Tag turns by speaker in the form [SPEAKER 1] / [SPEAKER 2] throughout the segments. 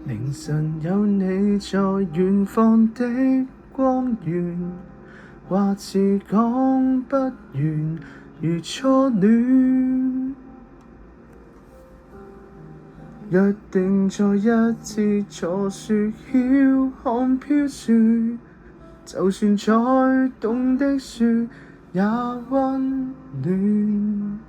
[SPEAKER 1] 凌晨有你在遠方的光源，話似講不完，如初戀。約定在一起坐雪橇看飄雪，就算再凍的雪也溫暖。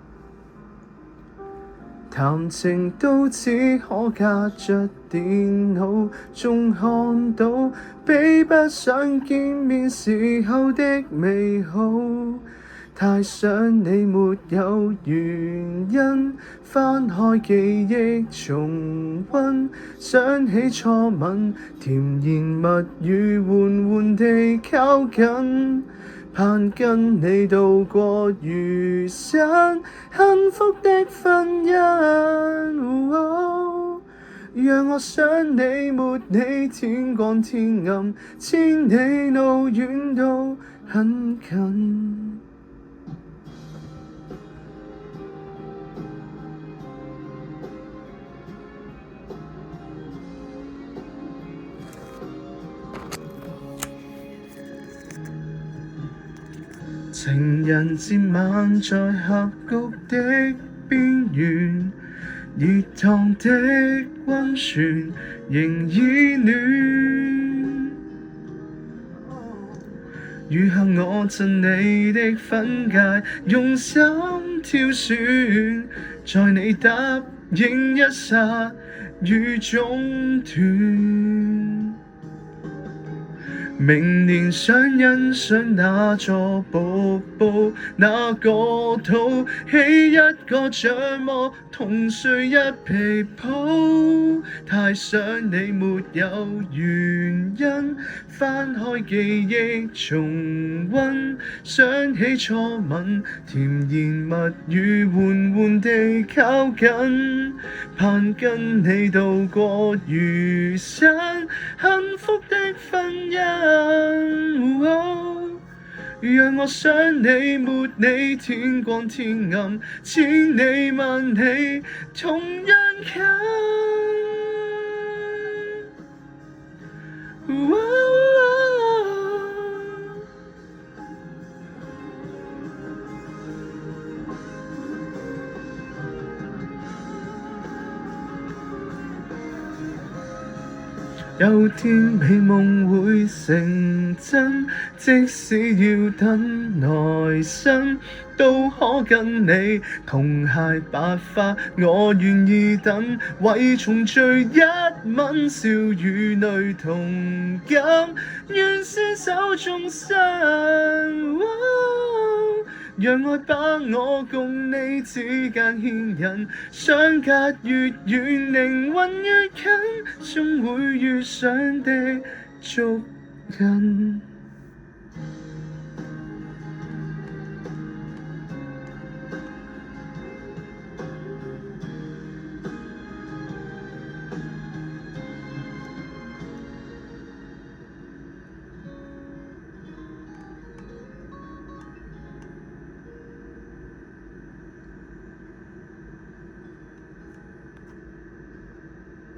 [SPEAKER 1] 談情都只可隔着電腦中看到，比不上見面時候的美好。太想你沒有原因，翻開記憶重溫，想起初吻，甜言蜜語緩緩地靠近，盼跟你度過餘生幸福的婚姻。讓我想你沒你天光天暗，千里路遠到很近。情人節晚在峽谷的邊緣，熱燙的溫泉仍依暖。餘下我贈你的婚戒，用心挑選，在你答應一剎雨中斷。明年想欣賞那座瀑布，那個肚起一個帳幕，同睡一被鋪。太想你沒有原因，翻開記憶重溫，想起初吻，甜言蜜語緩緩地靠近，盼跟你度過餘生幸福的婚姻。讓我想你沒你天光天暗，千里萬里同樣近。有天美夢會成真，即使要等來生，都可跟你同偕白髮。我願意等，為重聚一吻，笑與淚同感，願廝守終生。讓愛把我共你之間牽引，相隔越遠，靈魂越近，終會遇上的足印。